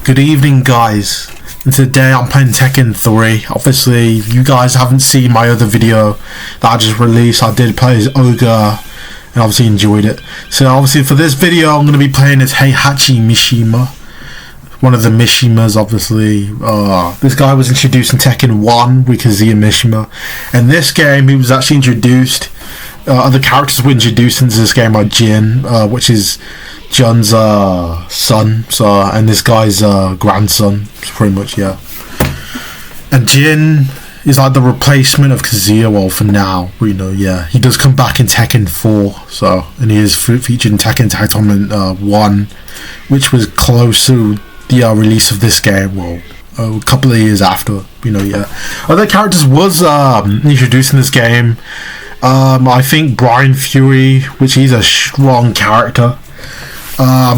Good evening, guys. And today I'm playing Tekken 3. Obviously, you guys haven't seen my other video that I just released. I did play as Ogre and obviously enjoyed it. So obviously for this video I'm going to be playing as Heihachi Mishima. One of the Mishimas, obviously. This guy was introduced in Tekken 1 with Kazuya Mishima. And this game he was actually introduced. Other characters were introduced into this game by Jin, which is Jun's son, and this guy's grandson, pretty much, yeah. And Jin is like the replacement of Kazuya, well, for now, we know, yeah. He does come back in Tekken 4, and he is featured in Tekken Tag Tournament 1, which was close to the release of this game, well, a couple of years after, you know, yeah. Other characters was introduced in this game. I think Brian Fury, which he's a strong character.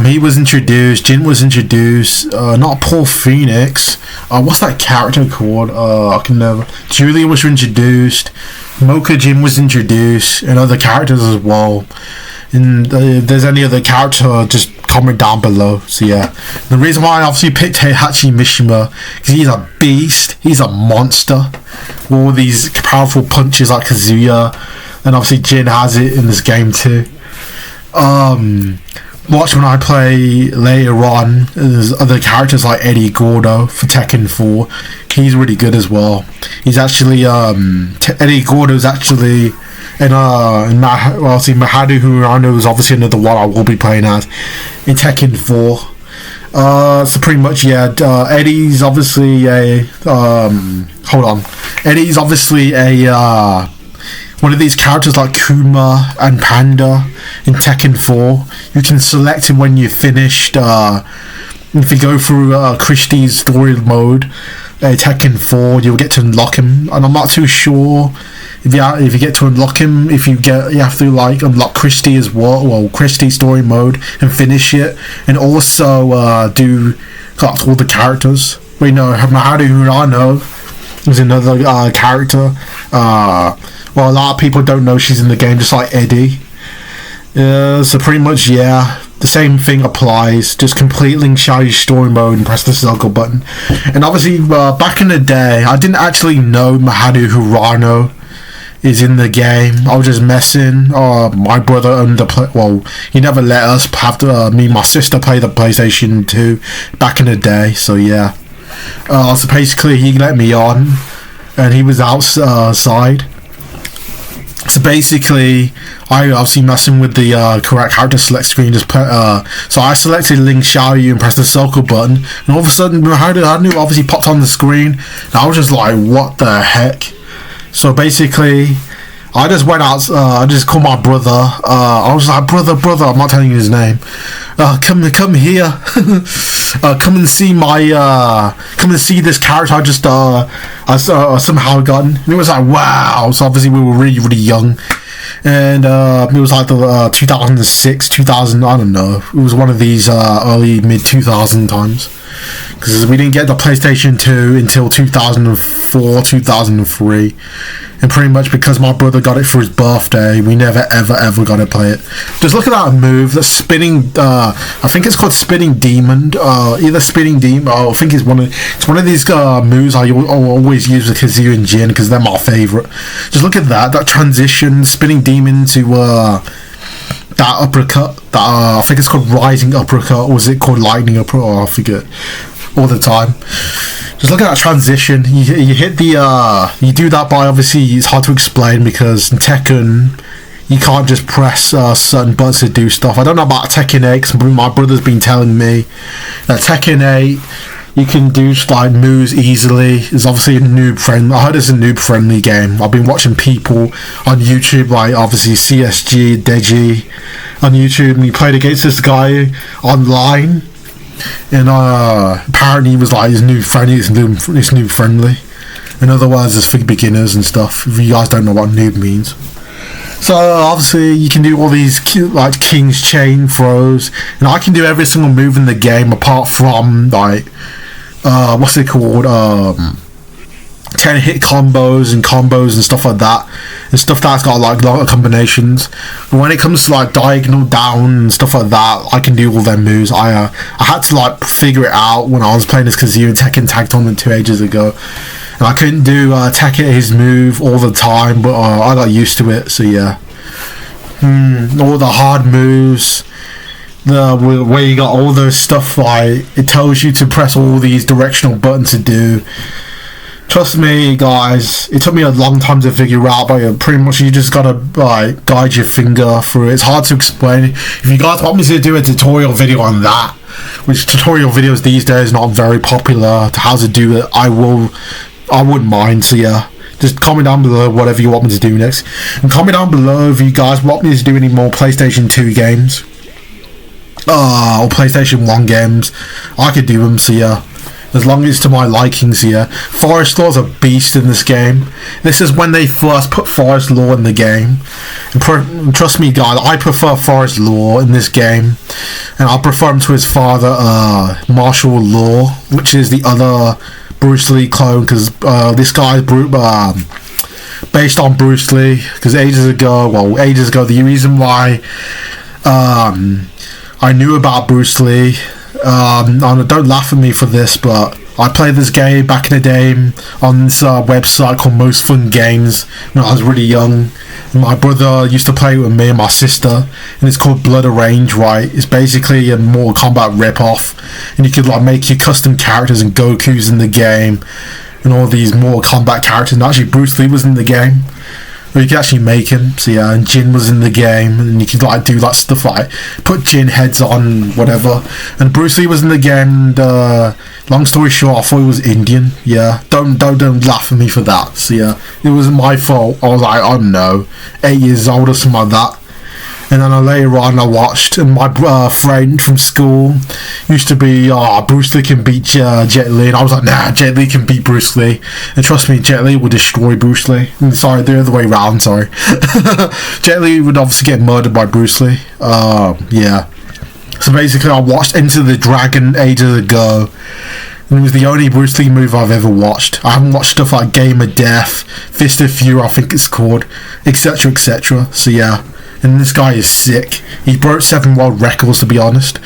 He was introduced. Jin was introduced. Not Paul Phoenix. What's that character called? I can never. Julia was introduced. Mocha Jin was introduced, and other characters as well. And if there's any other character, just comment down below. So yeah, the reason why I obviously picked Heihachi Mishima because he's a beast. He's a monster. All these powerful punches like Kazuya, and obviously Jin has it in this game too. Watch when I play later on. There's other characters like Eddy Gordo for Tekken 4. He's really good as well. He's actually Eddy Gordo is actually Mahadu Hwoarang is obviously another one I will be playing as in Tekken 4. So pretty much, yeah. Eddie's obviously a Eddie's obviously a one of these characters like Kuma and Panda in Tekken 4. You can select him when you're finished. If you go through Christie's story mode, Tekken 4, you'll get to unlock him. And I'm not too sure if you get to unlock him, you have to like unlock Christie as well, Christie story mode and finish it, and also do collect all the characters. We know Mahadu Hwoarang is another character. Well, a lot of people don't know she's in the game, just like Eddie. So pretty much, yeah, the same thing applies. Just complete Ling Xiaoyu story mode and press the circle button. And obviously, back in the day, I didn't actually know Mahadu Hwoarang is in the game. I was just messing. My brother owned he never let us have me and my sister play the PlayStation 2 back in the day. So yeah, so basically he let me on, and he was outside. So basically, I obviously messing with the correct character select screen. So I selected Ling Xiaoyu and pressed the circle button, and all of a sudden Mahadu Hwoarang obviously popped on the screen, and I was just like, what the heck? So basically, I just went out. I just called my brother. I was like, brother, I'm not telling you his name. Come here. Come and see this character I just somehow gotten. And it was like, wow. So obviously we were really, really young, and it was like the 2006, 2000. I don't know. It was one of these early mid 2000 times, because we didn't get the PlayStation 2 until 2004, 2003. And pretty much because my brother got it for his birthday, we never ever got to play it. Just look at that move, the spinning. I think it's called Spinning Demon. Either Spinning Demon. I think it's one of these moves I always use with Kazuya and Jin because they're my favorite. Just look at that transition, Spinning Demon to that uppercut. That I think it's called Rising Uppercut, or is it called Lightning Uppercut? I forget. All the time. Just look at that transition. You hit the you do that by, obviously it's hard to explain because in Tekken you can't just press certain buttons to do stuff. I don't know about Tekken 8 because my brother's been telling me that Tekken 8 you can do like moves easily. It's obviously a noob friendly. I heard it's a noob friendly game. I've been watching people on YouTube, like obviously CSG, Deji on YouTube, and he played against this guy online. And apparently he was like his noob friendly. In other words, it's for beginners and stuff. If you guys don't know what noob means. So obviously you can do all these like King's Chain throws, and I can do every single move in the game apart from like what's it called? 10 hit combos and stuff like that, and stuff that's got like a lot of combinations. But when it comes to like diagonal down and stuff like that, I can do all them moves. I had to like figure it out when I was playing this Kazoo and Tekken Tag Tournament 2 ages ago, and I couldn't do Tekken his move all the time, but I got used to it. So yeah, all the hard moves, where you got all those stuff, like it tells you to press all these directional buttons to do. Trust me, guys, it took me a long time to figure out, but pretty much you just gotta like guide your finger through it. It's hard to explain. If you guys want me to do a tutorial video on that, which tutorial videos these days not very popular to how to do it, I wouldn't mind. So yeah, just comment down below whatever you want me to do next, and comment down below if you guys want me to do any more PlayStation 2 games or PlayStation 1 games. I could do them, so yeah, as long as it's to my likings here. Forest Law's a beast in this game. This is when they first put Forest Law in the game. And trust me, guys, I prefer Forest Law in this game. And I prefer him to his father, Martial Law, which is the other Bruce Lee clone, because this guy is based on Bruce Lee. Because ages ago, the reason why I knew about Bruce Lee, and don't laugh at me for this, but I played this game back in the day on this website called Most Fun Games when I was really young. My brother used to play with me and my sister, and it's called Blood Arrange, right? It's basically a Mortal Kombat rip-off, and you could like make your custom characters and Goku's in the game, and all these Mortal Kombat characters. And actually Bruce Lee was in the game, or you could actually make him. So yeah, and Jin was in the game, and you could like do that stuff like put Jin heads on, whatever. And Bruce Lee was in the game, and long story short, I thought he was Indian. Yeah, don't laugh at me for that. So yeah, it wasn't my fault. I was like, I don't know, 8 years old or something like that. And then later on I watched, and my friend from school used to be, Bruce Lee can beat Jet Li, and I was like, nah, Jet Li can beat Bruce Lee. And trust me, Jet Li would destroy Bruce Lee. Sorry, the other way around, sorry. Jet Li would obviously get murdered by Bruce Lee. Yeah. So basically I watched Enter the Dragon ages ago, and it was the only Bruce Lee movie I've ever watched. I haven't watched stuff like Game of Death, Fist of Fury, I think it's called, etc, etc. So yeah. And this guy is sick. He broke 7 world records, to be honest.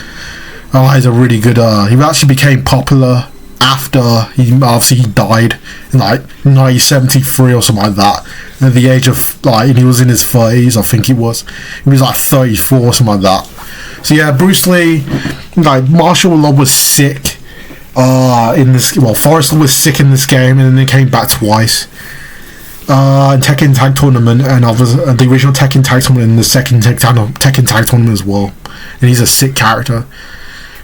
He's a really good. He actually became popular after he died in like 1973 or something like that. At the age of and he was in his 30s, I think he was. He was like 34 or something like that. So yeah, Bruce Lee, like martial law was sick. In this, Forrest was sick in this game, and then they came back twice. Tekken Tag Tournament, and the original Tekken Tag Tournament, and the second Tekken Tag Tournament as well. And he's a sick character.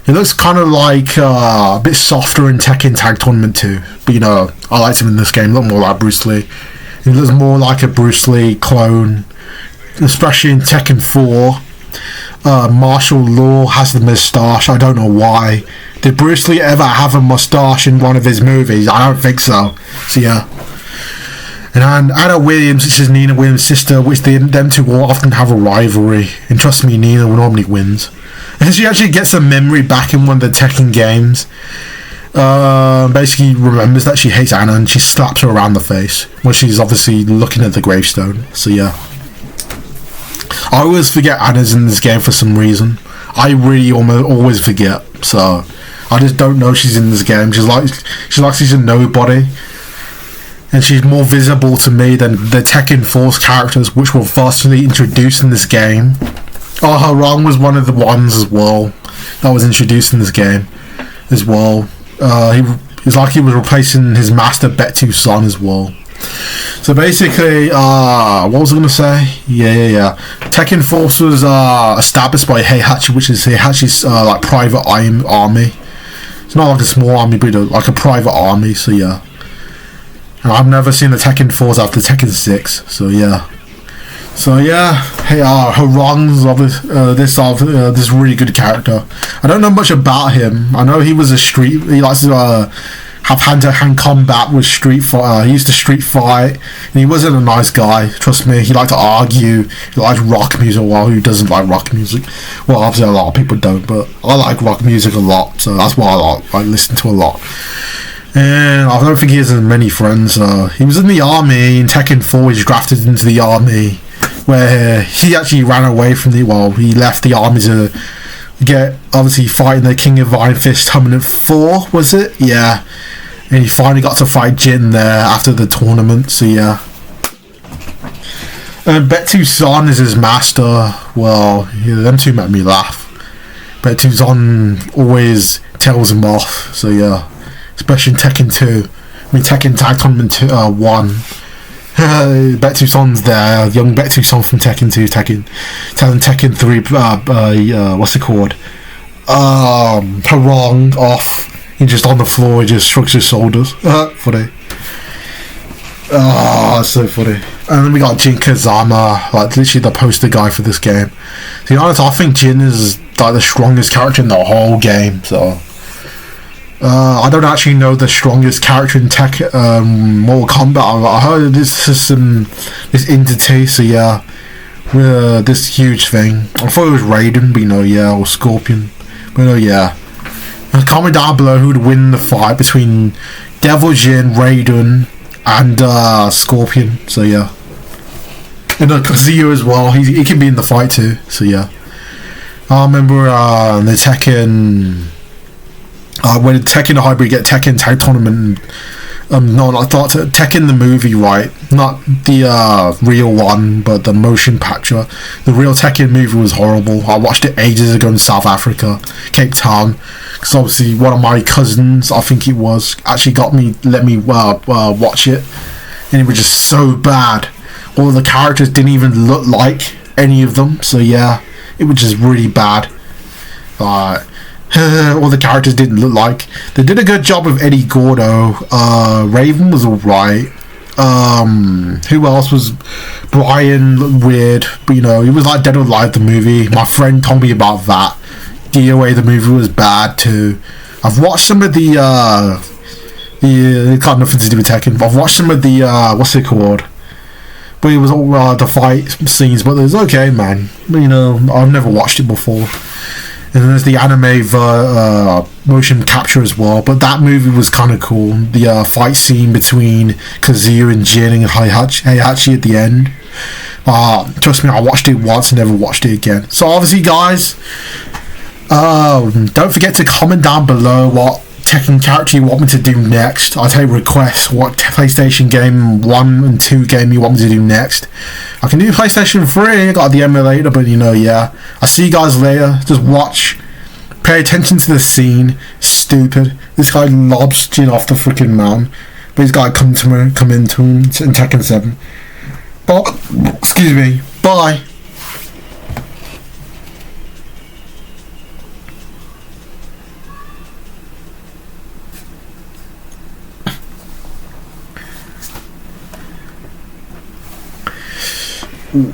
He looks kind of like a bit softer in Tekken Tag Tournament 2, but I liked him in this game. Look more like Bruce Lee. He looks more like a Bruce Lee clone, especially in Tekken 4. Martial Law has the moustache. I don't know why. Did Bruce Lee ever have a moustache in one of his movies? I don't think so. So yeah. And Anna Williams, which is Nina Williams' sister, which them two will often have a rivalry. And trust me, Nina will normally wins. And she actually gets a memory back in one of the Tekken games. Basically remembers that she hates Anna, and she slaps her around the face when she's obviously looking at the gravestone. So yeah. I always forget Anna's in this game for some reason. I really always forget. So I just don't know she's in this game. She's like she's a nobody. And she's more visible to me than the Tekken Force characters, which were firstly introduced in this game. Hwoarang was one of the ones as well that was introduced in this game as well. It's like he was replacing his master Betu's son as well. So basically, what was I going to say? Yeah. Tekken Force was established by Heihachi, which is Heihachi's like private army. It's not like a small army, but like a private army. So yeah. And I've never seen the Tekken 4s after Tekken 6, so yeah. Hey, Hwoarang's this really good character. I don't know much about him. I know he was he likes to have hand-to-hand combat with Street Fighter. He used to street fight, and he wasn't a nice guy, trust me. He liked to argue, he liked rock music. Well, who doesn't like rock music? Well, obviously a lot of people don't, but I like rock music a lot, so that's why I listen to a lot. And I don't think he has as many friends. He was in the army in Tekken 4. He's drafted into the army, where he actually ran away from he left the army to get, obviously, fighting the King of Iron Fist Tournament 4, was it? Yeah. And he finally got to fight Jin there after the tournament, so yeah. And Betsu-san is his master. Well, yeah, them two made me laugh. Betsu-san always tells him off, so yeah. Especially in Tekken 2. Tekken Tag Tournament 1. Betsu-san's there. Young Betsu-san from Tekken 2. Telling Tekken 3, what's it called? Hwoarang off. He's just on the floor, he just shrugs his shoulders. Funny. That's so funny. And then we got Jin Kazama, like literally the poster guy for this game. To be honest, I think Jin is like the strongest character in the whole game, so I don't actually know the strongest character in Mortal Kombat. I heard this system, this entity, so yeah, this huge thing. I thought it was Raiden, but or Scorpion, but yeah. Comment down below who would win the fight between Devil Jin, Raiden, and Scorpion. So yeah, and Kazuya as well. He can be in the fight too. So yeah, I remember the Tekken. When Tekken Hybrid get Tekken Tag Tournament. No, I thought Tekken the movie, right? Not the real one, but the motion picture. The real Tekken movie was horrible. I watched it ages ago in South Africa, Cape Town, because obviously one of my cousins, I think it was, actually let me watch it, and it was just so bad. All the characters didn't even look like any of them, so yeah, it was just really bad. All the characters didn't look like. They did a good job with Eddy Gordo. Raven was alright. Who else was? Brian looked weird, but he was like Dead or Alive the movie. My friend told me about that. DOA the movie was bad too. I've watched some of the it got nothing to do with Tekken, but I've watched some of the what's it called? But it was all the fight scenes, but it was okay, man. I've never watched it before. And then there's the anime motion capture as well, but that movie was kind of cool. The fight scene between Kazuya and Jin and Heihachi at the end. Trust me, I watched it once and never watched it again. So obviously, guys, don't forget to comment down below what Tekken character you want me to do next. I'll take requests. What PlayStation game 1 and 2 game you want me to do next. I can do PlayStation 3. I got the emulator, but yeah. I'll see you guys later. Just watch. Pay attention to the scene. Stupid. This guy lobs Jin off the freaking mountain, but he's got to come into him in Tekken 7. But excuse me. Bye. Ooh.